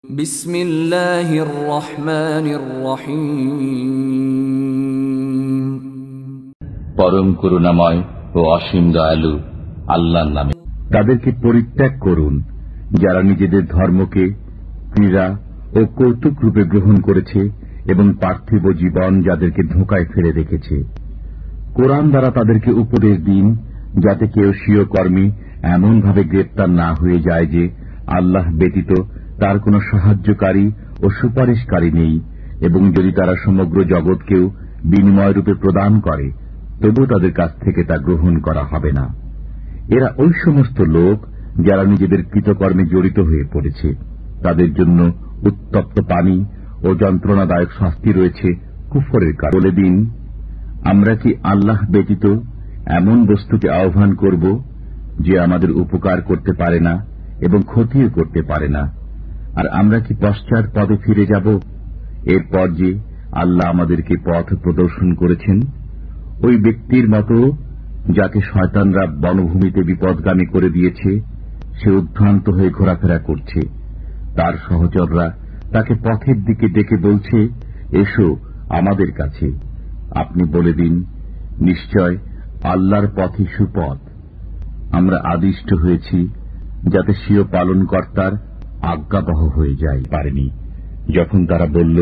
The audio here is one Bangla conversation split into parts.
বিসমিল্লাহির রহমানির রহিম। পরম করুণাময় ও অসীম দয়ালু আল্লাহর নামে। তাদেরকে পরিত্যাগ করুন যারা নিজেদের ধর্মকে ক্রীড়া ও কৌতুক রূপে গ্রহণ করেছে এবং পার্থিব জীবন যাদেরকে ধোঁকায় ফেলে রেখেছে। কোরআন দ্বারা তাদেরকে উপদেশ দিন যাতে কেউ স্বীয় কর্মে এমনভাবে গ্রেপ্তার না হয়ে যায় যে আল্লাহ ব্যতীত তার কোনো সাহায্যকারী ও সুপারিশকারী নেই, এবং যদি তারা সমগ্র জগৎকেও বিনিময় রূপে প্রদান করে তবু তাদের কাছ থেকে তা গ্রহণ করা হবে না। এরা ওই সমস্ত লোক যারা নিজেদের কৃতকর্মে জড়িত হয়ে পড়েছে। তাদের জন্য উত্তপ্ত পানি ও যন্ত্রণাদায়ক শাস্তি রয়েছে কুফরের কারণে। বলে দিন, আমরা কি আল্লাহ ব্যতীত এমন বস্তুকে আহ্বান করব যে আমাদের উপকার করতে পারে না এবং ক্ষতিও করতে পারে না? আর আমরা কি পশ্চাৎ পদে ফিরে যাব এরপর যে আল্লাহ আমাদেরকে পথ প্রদর্শন করেছেন? ওই ব্যক্তির মতো যাকে শয়তানরা বনভূমিতে বিপদগামী করে দিয়েছে, সে উদ্ভ্রান্ত হয়ে ঘোরাফেরা করছে। তার সহচররা তাকে পথের দিকে ডেকে বলছে, এসো আমাদের কাছে। আপনি বলে দিন, নিশ্চয় আল্লাহর পথই সুপথ। আমরা আদিষ্ট হয়েছি যাতে স্বীয় পালনকর্তার আজ্ঞাবহ হয়ে যায়। পারেনি যখন তারা বলল,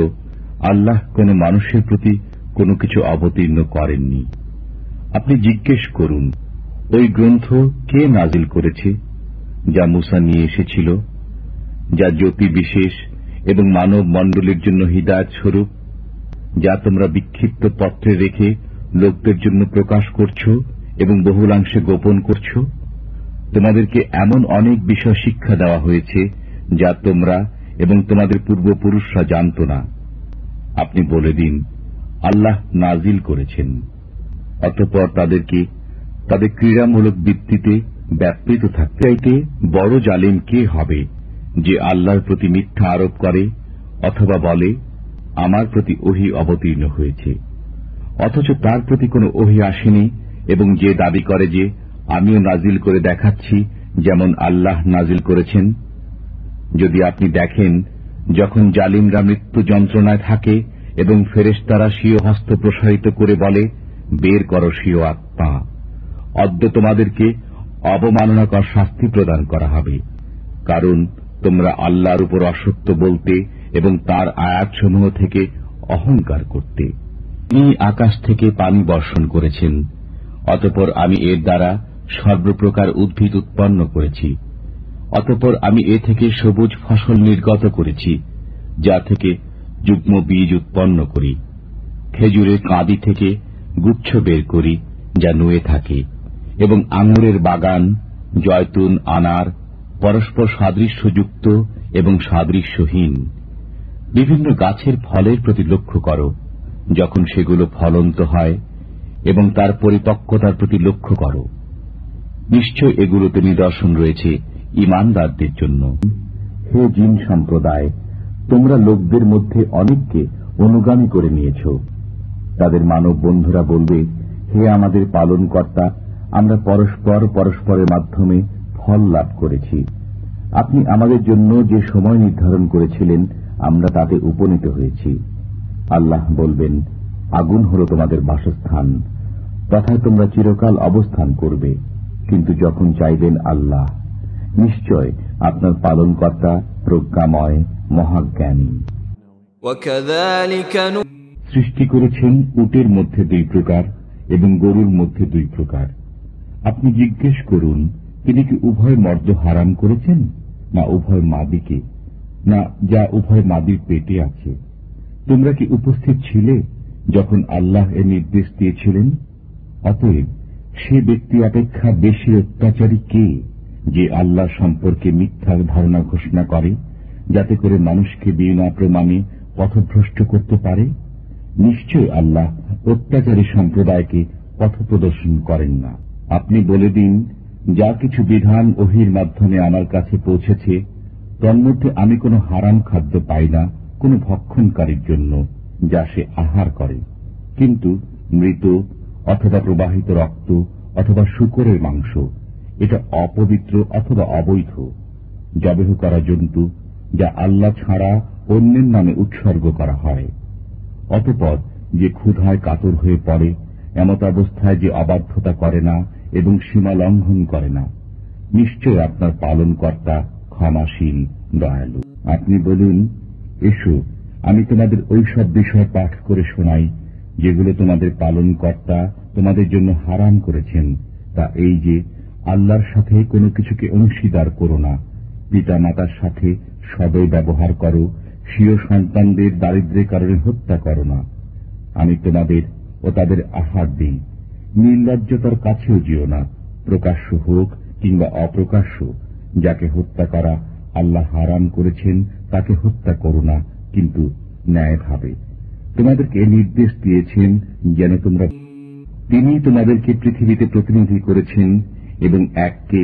আল্লাহ কোন মানুষের প্রতি কোনো কিছু অবতীর্ণ করেননি। আপনি জিজ্ঞেস করুন, ওই গ্রন্থ কে নাজিল করেছে যা মূসা নিয়ে এসেছিল, যা জ্যোতি বিশেষ এবং মানব মণ্ডলীর জন্য হিদায়াত স্বরূপ, যা তোমরা বিক্ষিপ্ত পত্রে রেখে লোকদের জন্য প্রকাশ করছ এবং বহুলাংশে গোপন করছ। তোমাদেরকে এমন অনেক বিষয় শিক্ষা দেওয়া হয়েছে যা তোমরা এবং তোমাদের পূর্বপুরুষরা জানত না। আপনি বলে দিন, আল্লাহ নাজিল করেছেন। অতঃপর তাদেরকে তাদের ক্রীড়ামূলক বৃত্তিতে ব্যাপৃত থাকতে চাইতে বড় জালিম কে হবে যে আল্লাহর প্রতি মিথ্যা আরোপ করে অথবা বলে, আমার প্রতি ওহী অবতীর্ণ হয়েছে, অথচ তার প্রতি কোনো ওহী আসেনি, এবং যে দাবি করে যে আমিও নাজিল করে দেখাচ্ছি যেমন আল্লাহ নাজিল করেছেন। যদি আপনি দেখেন, যখন জালিমরা মৃত্যু যন্ত্রণায় থাকে এবং ফেরেশতারা স্বীয় হস্ত প্রসারিত করে বলে, বের করো স্বীয় আত্মা, অদ্য তোমাদেরকে অবমাননাকর শাস্তি প্রদান করা হবে, কারণ তোমরা আল্লাহর উপর অসত্য বলতে এবং তার আয়াতসমূহ থেকে অহংকার করতে। তিনি আকাশ থেকে পানি বর্ষণ করেছেন, অতঃপর আমি এর দ্বারা সর্বপ্রকার উদ্ভিদ উৎপন্ন করেছি। অতঃপর আমি এ থেকে সবুজ ফসল নির্গত করেছি, যা থেকে যুগ্ম বীজ উৎপন্ন করি। খেজুরের কাঁদি থেকে গুচ্ছ বের করি যা নুয়ে থাকে, এবং আঙুরের বাগান, জয়তুন, আনার পরস্পর সাদৃশ্যযুক্ত এবং সাদৃশ্যহীন। বিভিন্ন গাছের ফলের প্রতি লক্ষ্য করো যখন সেগুলো ফলন্ত হয়, এবং তার পরিপক্কতার প্রতি লক্ষ্য করো। নিশ্চয় এগুলোতে নিদর্শন রয়েছে ঈমানদারদের জন্য। হে জিন সম্প্রদায়, তোমরা লোকদের মধ্যে অনেককে অনুগামী করে নিয়েছ। তাদের মানব বন্ধুরা বলবে, হে আমাদের পালনকর্তা, আমরা পরস্পরের মাধ্যমে ফল লাভ করেছি। আপনি আমাদের জন্য যে সময় নির্ধারণ করেছিলেন আমরা তাতে উপনীত হয়েছি। আল্লাহ বলবেন, আগুন হল তোমাদের বাসস্থান, তথায় তোমরা চিরকাল অবস্থান করবে, কিন্তু যখন চাইবেন আল্লাহ। নিশ্চয় আপনার পালনকর্তা প্রজ্ঞাময়, মহাজ্ঞানী। সৃষ্টি করেছেন উটের মধ্যে দুই প্রকার এবং গরুর মধ্যে দুই প্রকার। আপনি জিজ্ঞেস করুন, তিনি কি উভয় মর্দ হারাম করেছেন, না উভয় মাদিকে, না যা উভয় মাদির পেটে আছে? তোমরা কি উপস্থিত ছিলে যখন আল্লাহ এর নির্দেশ দিয়েছিলেন? অতএব সে ব্যক্তি অপেক্ষা বেশি অত্যাচারী কে যে আল্লাহ সম্পর্কে মিথ্যা ধারণা ঘোষণা করে, যাতে করে মানুষকে বিনা প্রমাণে পথভ্রষ্ট করতে পারে? নিশ্চয় আল্লাহ অত্যাচারী সম্প্রদায়কে পথ প্রদর্শন করেন না। আপনি বলে দিন, যা কিছু বিধান ওহীর মাধ্যমে আমার কাছে পৌঁছেছে তন্মধ্যে আমি কোনো হারাম খাদ্য পাই না কোনো ভক্ষণকারীর জন্য যা সে আহার করে, কিন্তু মৃত অথবা প্রবাহিত রক্ত অথবা শূকরের মাংস এটা অপবিত্র অথবা অবৈধ। জবেহ করা জন্তু যা আল্লাহ ছাড়া অন্যের নামে উৎসর্গ করা হয়। অতঃপর যে ক্ষুধায় কাতর হয়ে পড়ে, এমত অবস্থায় যে অবাধ্যতা করে না এবং সীমা লঙ্ঘন করে না, নিশ্চয় আপনার পালনকর্তা ক্ষমাশীল, দয়ালু। আপনি বলুন, এসো আমি তোমাদের ওই সব বিষয় পাঠ করে শোনাই যেগুলো তোমাদের পালনকর্তা তোমাদের জন্য হারাম করেছেন। তা এই যে, আল্লাহর সাথে কোনো কিছুকে অংশীদার করো না, পিতা মাতার সাথে সদয় ব্যবহার করো, স্বীয় সন্তানদের দারিদ্র্যের কারণে হত্যা করো না। আমি তোমাদের ও তাদের আহার দিই। নির্লজ্জতার কাছেও যেও না, প্রকাশ্য হোক কিংবা অপ্রকাশ্য। যাকে হত্যা করা আল্লাহ হারাম করেছেন তাকে হত্যা করো না, কিন্তু ন্যায়ভাবে। তোমাদেরকে নির্দেশ দিয়েছেন যেন তিনি তোমাদেরকে পৃথিবীতে প্রতিনিধি করেছেন এবং এককে